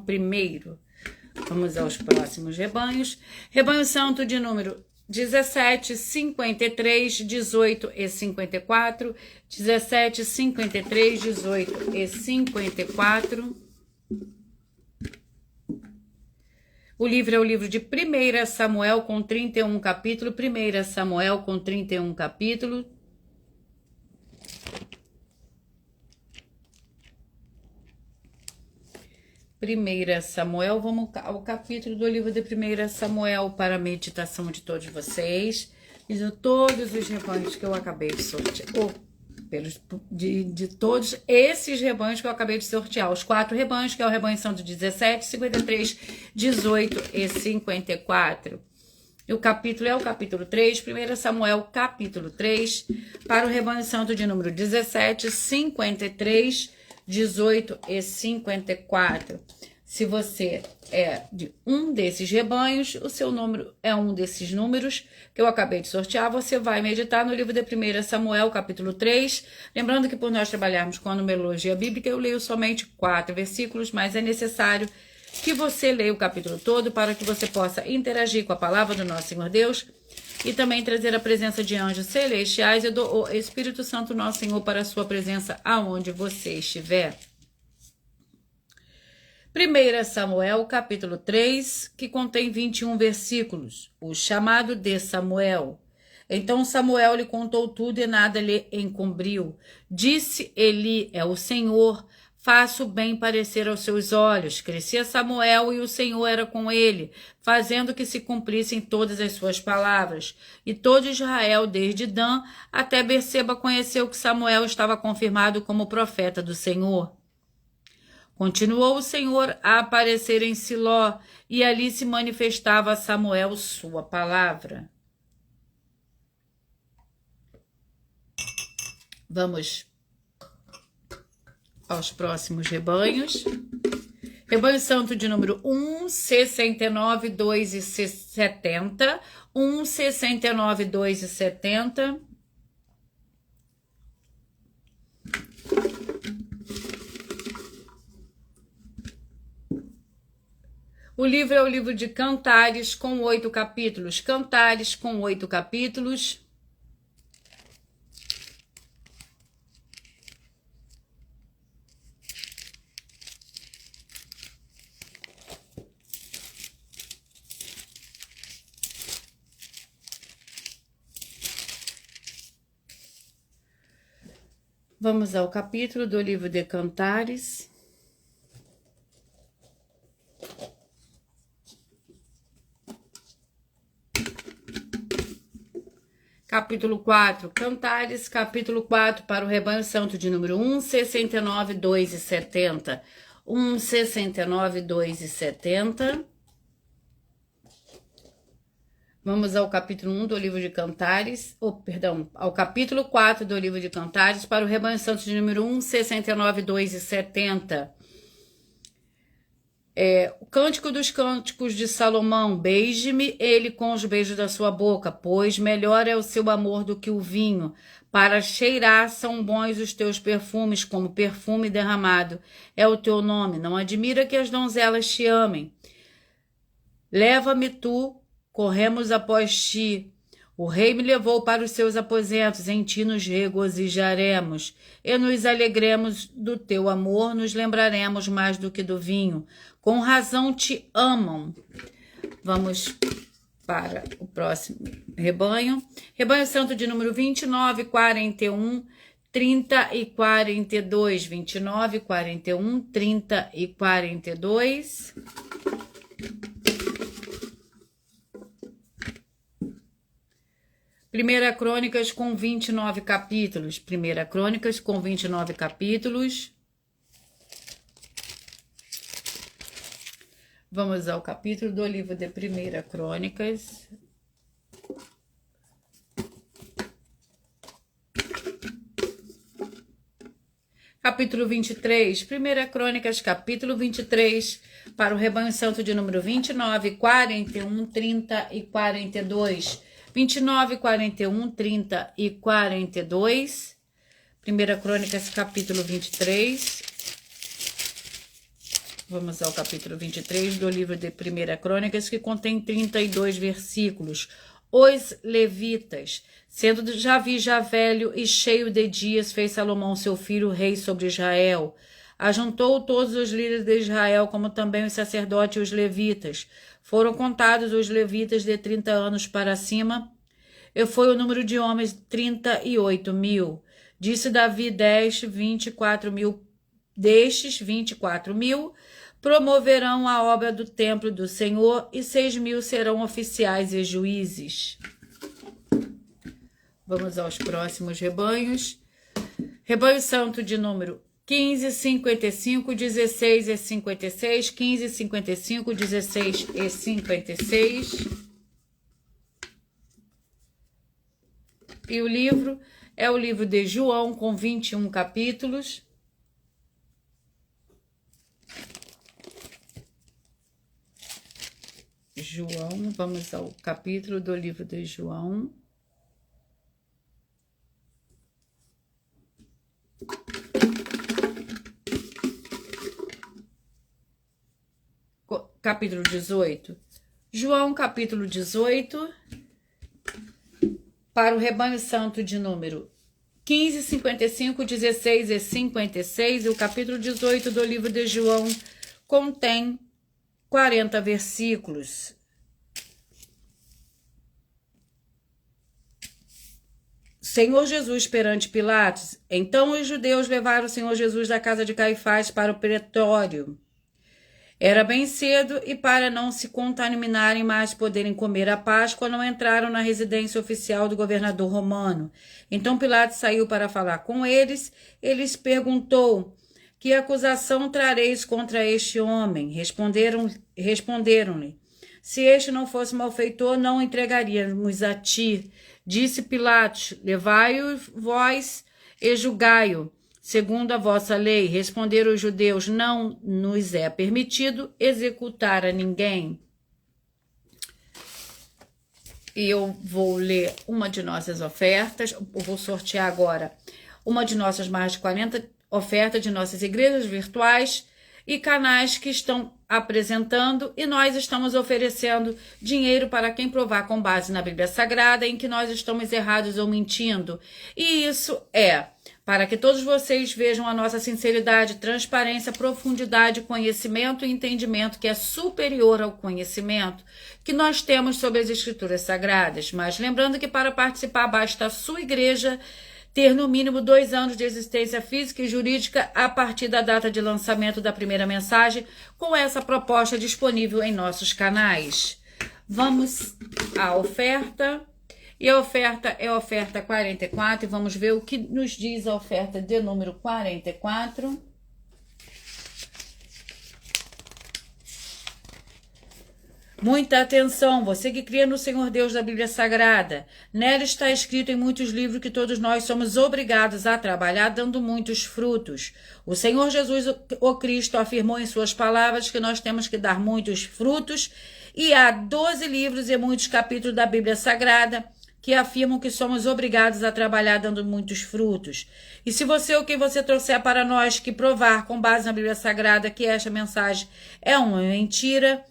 primeiro. Vamos aos próximos rebanhos. Rebanho santo de número 17, 53, 18 e 54. 17, 53, 18 e 54. O livro é o livro de 1 Samuel com 31 capítulos. 1 Samuel com 31 capítulos. Primeira Samuel, vamos ao capítulo do livro de 1 Samuel para a meditação de todos vocês e de todos os rebanhos que eu acabei de sortear, de todos esses rebanhos que eu acabei de sortear, os 4 rebanhos, que é o rebanho santo 17, 53, 18 e 54. E o capítulo é o capítulo 3, 1 Samuel capítulo 3, para o rebanho santo de número 17, 53, 18 e 54. Se você é de um desses rebanhos, o seu número é um desses números que eu acabei de sortear, você vai meditar no livro de 1 Samuel, capítulo 3. Lembrando que por nós trabalharmos com a numerologia bíblica, eu leio somente 4 versículos, mas é necessário que você leia o capítulo todo para que você possa interagir com a palavra do nosso Senhor Deus e também trazer a presença de anjos celestiais e do Espírito Santo nosso Senhor para a sua presença aonde você estiver. 1 Samuel, capítulo 3, que contém 21 versículos. O chamado de Samuel. Então Samuel lhe contou tudo e nada lhe encobriu. Disse Eli, é o Senhor, faça o bem parecer aos seus olhos. Crescia Samuel e o Senhor era com ele, fazendo que se cumprissem todas as suas palavras. E todo Israel, desde Dan até Berseba, conheceu que Samuel estava confirmado como profeta do Senhor. Continuou o Senhor a aparecer em Siló, e ali se manifestava a Samuel sua palavra. Vamos aos próximos rebanhos. Rebanho santo de número 1, 69, 2 e 70. 1, 69, 2 e 70. O livro é o livro de Cantares com 8 capítulos. Cantares com 8 capítulos. Vamos ao capítulo do livro de Cantares. Capítulo 4, Cantares, capítulo 4, para o rebanho santo de número 1, 69, 2 e 70. 1, 69, 2 e 70. Vamos ao capítulo 1 do livro de Cantares, ao capítulo 4 do livro de Cantares, para o rebanho santo de número 1, 69, 2 e 70. O cântico dos cânticos de Salomão, beije-me ele com os beijos da sua boca, pois melhor é o seu amor do que o vinho. Para cheirar são bons os teus perfumes, como perfume derramado é o teu nome. Não admira que as donzelas te amem. Leva-me tu corremos após ti. O rei me levou para os seus aposentos, em ti nos regozijaremos, e nos alegremos do teu amor, nos lembraremos mais do que do vinho. Com razão te amam. Vamos para o próximo rebanho. Rebanho Santo de número 29, 41, 30 e 42. 29, 41, 30 e 42. Primeira Crônicas com 29 capítulos. Primeira Crônicas com 29 capítulos. Vamos ao capítulo do livro de Primeira Crônicas. Capítulo 23. Primeira Crônicas, capítulo 23. Para o rebanho santo de número 29, 41, 30 e 42. 29, 41, 30 e 42. Primeira Crônicas, capítulo 23. Vamos ao capítulo 23 do livro de Primeira Crônicas, que contém 32 versículos. Os levitas, sendo já velho e cheio de dias, fez Salomão seu filho rei sobre Israel. Ajuntou todos os líderes de Israel, como também os sacerdotes e os levitas. Foram contados os levitas de 30 anos para cima, e foi o número de homens 38 mil. Disse Davi 24 mil. Destes 24 mil promoverão a obra do templo do Senhor, e 6 mil serão oficiais e juízes. Vamos aos próximos rebanhos. Rebanho Santo de número 15, 55, 16 e 56, 15, 55, 16 e 56. E o livro é o livro de João, com 21 capítulos. João, vamos ao capítulo do livro de João. Capítulo 18. João, capítulo 18. Para o rebanho santo de número 15, 55, 16 e 56. E o capítulo 18 do livro de João contém 40 versículos. Senhor Jesus perante Pilatos. Então os judeus levaram o Senhor Jesus da casa de Caifás para o pretório. Era bem cedo, e para não se contaminarem mais poderem comer a Páscoa, não entraram na residência oficial do governador romano. Então Pilatos saiu para falar com eles. Eles perguntou: que acusação trareis contra este homem? Responderam-lhe: se este não fosse malfeitor, não o entregaríamos a ti. Disse Pilatos: levai-o vós e julgai-o, segundo a vossa lei. Responderam os judeus: não nos é permitido executar a ninguém. E eu vou ler uma de nossas ofertas. Eu vou sortear agora uma de nossas mais de 40 ofertas de nossas igrejas virtuais e canais que estão apresentando, e nós estamos oferecendo dinheiro para quem provar com base na Bíblia Sagrada em que nós estamos errados ou mentindo. E isso é para que todos vocês vejam a nossa sinceridade, transparência, profundidade, conhecimento e entendimento que é superior ao conhecimento que nós temos sobre as Escrituras Sagradas. Mas lembrando que para participar basta a sua igreja ter no mínimo 2 anos de existência física e jurídica a partir da data de lançamento da primeira mensagem, com essa proposta disponível em nossos canais. Vamos à oferta. E a oferta é a oferta 44, e vamos ver o que nos diz a oferta de número 44. Muita atenção, você que crê no Senhor Deus da Bíblia Sagrada. Nela está escrito em muitos livros que todos nós somos obrigados a trabalhar dando muitos frutos. O Senhor Jesus, o Cristo, afirmou em suas palavras que nós temos que dar muitos frutos, e há 12 livros e muitos capítulos da Bíblia Sagrada que afirmam que somos obrigados a trabalhar dando muitos frutos. E se você ou quem você trouxer para nós que provar com base na Bíblia Sagrada que esta mensagem é uma mentira,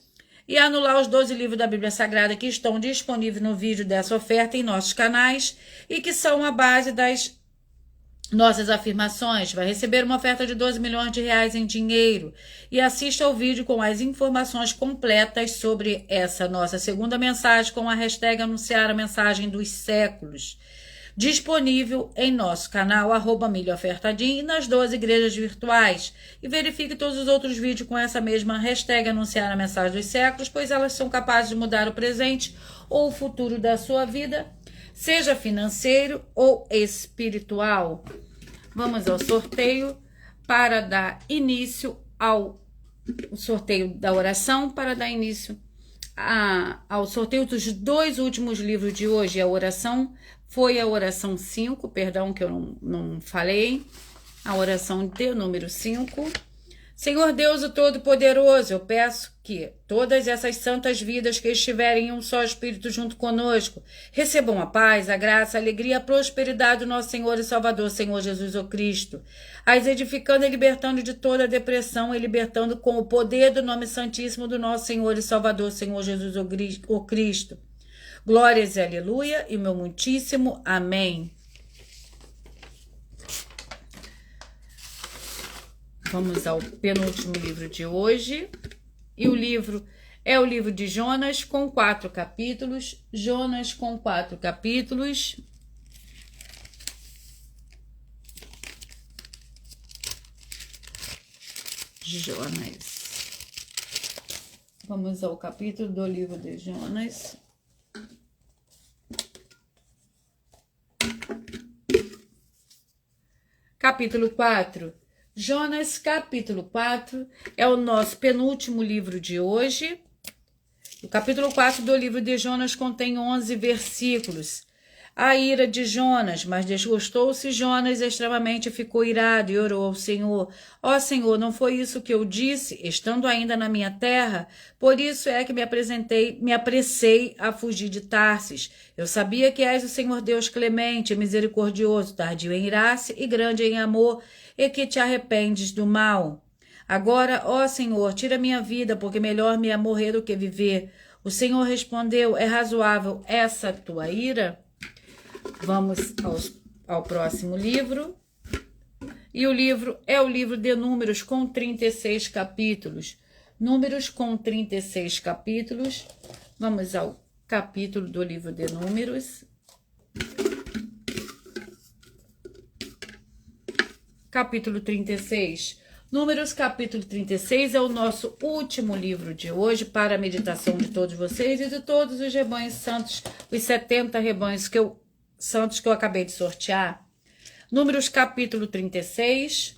e anular os 12 livros da Bíblia Sagrada que estão disponíveis no vídeo dessa oferta em nossos canais e que são a base das nossas afirmações. Vai receber uma oferta de 12 milhões de reais em dinheiro e assista ao vídeo com as informações completas sobre essa nossa segunda mensagem com a hashtag anunciar a mensagem dos séculos, disponível em nosso canal @milhaofertadim e nas 12 igrejas virtuais. E verifique todos os outros vídeos com essa mesma hashtag anunciar a mensagem dos séculos, pois elas são capazes de mudar o presente ou o futuro da sua vida, seja financeiro ou espiritual. Vamos ao sorteio para dar início ao sorteio da oração, para dar início ao sorteio dos 2 últimos livros de hoje. A oração foi a oração 5, perdão que eu não falei, a oração de número 5. Senhor Deus, o Todo-Poderoso, eu peço que todas essas santas vidas que estiverem em um só Espírito junto conosco recebam a paz, a graça, a alegria, a prosperidade do nosso Senhor e Salvador, Senhor Jesus o Cristo, as edificando e libertando de toda depressão e libertando com o poder do nome santíssimo do nosso Senhor e Salvador, Senhor Jesus o Cristo. Glórias e aleluia e meu muitíssimo amém. Vamos ao penúltimo livro de hoje. E o livro é o livro de Jonas, com 4 capítulos. Jonas com 4 capítulos. Jonas. Vamos ao capítulo do livro de Jonas. Capítulo 4. Jonas, capítulo 4, é o nosso penúltimo livro de hoje. O capítulo 4 do livro de Jonas contém 11 versículos. A ira de Jonas, mas desgostou-se Jonas extremamente, ficou irado e orou ao Senhor. Ó Senhor, não foi isso que eu disse, estando ainda na minha terra? Por isso é que me apressei a fugir de Tarsis. Eu sabia que és o Senhor Deus clemente e misericordioso, tardio em irar-se e grande em amor, e que te arrependes do mal. Agora, ó Senhor, tira minha vida, porque melhor me é morrer do que viver. O Senhor respondeu, é razoável essa tua ira? Vamos ao próximo livro. E o livro é o livro de Números, com 36 capítulos. Números com 36 capítulos. Vamos ao capítulo do livro de Números. Capítulo 36. Números, capítulo 36, é o nosso último livro de hoje para a meditação de todos vocês e de todos os rebanhos santos, os 70 rebanhos santos que eu acabei de sortear. Números, capítulo 36.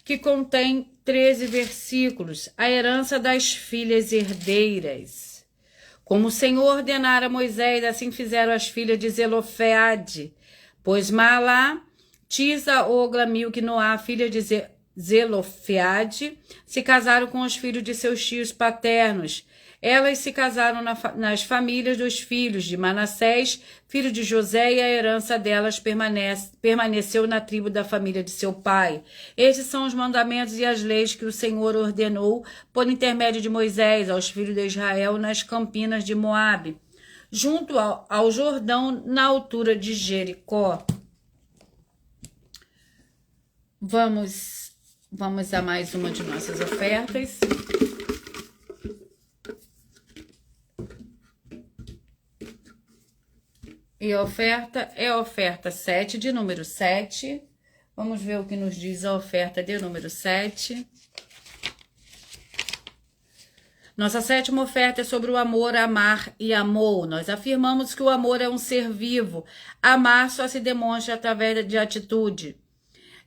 Que contém 13 versículos, a herança das filhas herdeiras. Como o Senhor ordenara a Moisés, assim fizeram as filhas de Zelofeade, pois Malá, Tisa, Ogla, Milque, Noá, filha de Zelofeade, se casaram com os filhos de seus tios paternos. Elas se casaram nas famílias dos filhos de Manassés, filho de José, e a herança delas permaneceu na tribo da família de seu pai. Estes são os mandamentos e as leis que o Senhor ordenou por intermédio de Moisés aos filhos de Israel nas campinas de Moabe, junto ao Jordão, na altura de Jericó. Vamos a mais uma de nossas ofertas. E a oferta é a oferta 7, de número 7. Vamos ver o que nos diz a oferta de número 7. Nossa 7ª oferta é sobre o amor, amar e amor. Nós afirmamos que o amor é um ser vivo. Amar só se demonstra através de atitude.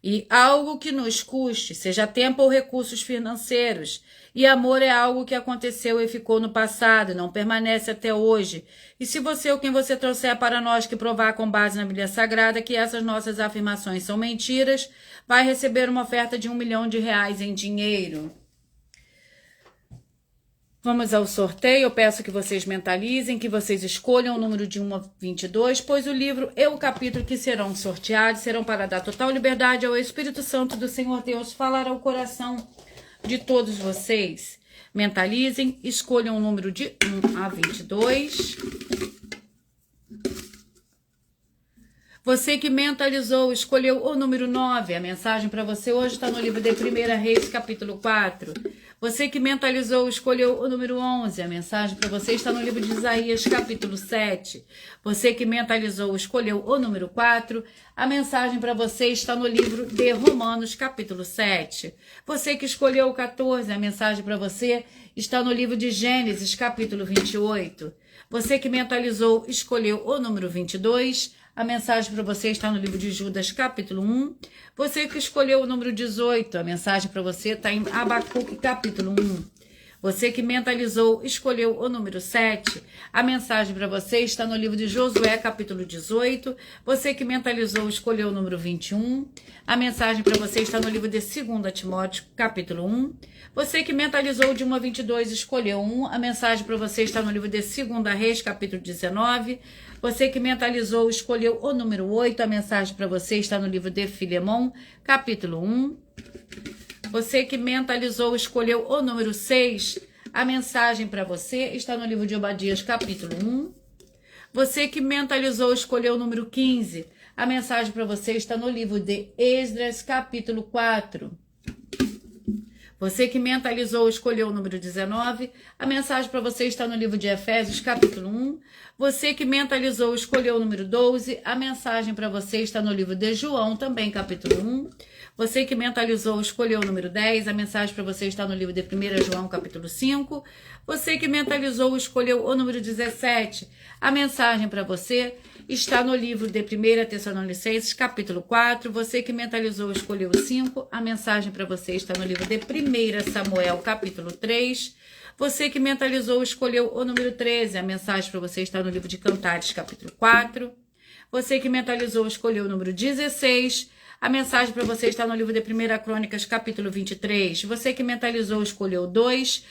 E algo que nos custe, seja tempo ou recursos financeiros. E amor é algo que aconteceu e ficou no passado, não permanece até hoje. E se você ou quem você trouxer para nós que provar com base na Bíblia Sagrada que essas nossas afirmações são mentiras, vai receber uma oferta de R$1 milhão em dinheiro. Vamos ao sorteio. Eu peço que vocês mentalizem, que vocês escolham o número de 1 a 22, pois o livro e o capítulo que serão sorteados serão para dar total liberdade ao Espírito Santo do Senhor Deus falar ao coração de todos vocês. Mentalizem, escolham o número de 1 a 22. Você que mentalizou, escolheu o número 9. A mensagem para você hoje está no livro de 1 Reis, capítulo 4. Você que mentalizou, escolheu o número 11. A mensagem para você está no livro de Isaías, capítulo 7. Você que mentalizou, escolheu o número 4. A mensagem para você está no livro de Romanos, capítulo 7. Você que escolheu o 14. A mensagem para você está no livro de Gênesis, capítulo 28. Você que mentalizou, escolheu o número 22. A mensagem para você está no livro de Judas, capítulo 1. Você que escolheu o número 18, a mensagem para você está em Abacuque, capítulo 1. Você que mentalizou, escolheu o número 7. A mensagem para você está no livro de Josué, capítulo 18. Você que mentalizou, escolheu o número 21. A mensagem para você está no livro de 2 Timóteo, capítulo 1. Você que mentalizou de 1 a 22, escolheu 1. A mensagem para você está no livro de 2 Reis, capítulo 19. Você que mentalizou, escolheu o número 8. A mensagem para você está no livro de Filemão, capítulo 1. Você que mentalizou, escolheu o número 6. A mensagem para você está no livro de Obadias, capítulo 1. Você que mentalizou, escolheu o número 15. A mensagem para você está no livro de Esdras, capítulo 4. Você que mentalizou, escolheu o número 19. A mensagem para você está no livro de Efésios, capítulo 1. Você que mentalizou, escolheu o número 12. A mensagem para você está no livro de João, também capítulo 1. Você que mentalizou, escolheu o número 10. A mensagem para você está no livro de 1 João, capítulo 5. Você que mentalizou, escolheu o número 17. A mensagem para você está no livro de 1 Tessalonicenses, capítulo 4. Você que mentalizou, escolheu o 5. A mensagem para você está no livro de 1 Samuel, capítulo 3. Você que mentalizou, escolheu o número 13. A mensagem para você está no livro de Cantares, capítulo 4. Você que mentalizou, escolheu o número 16. A mensagem para você está no livro de 1 Crônicas, capítulo 23. Você que mentalizou, escolheu 2.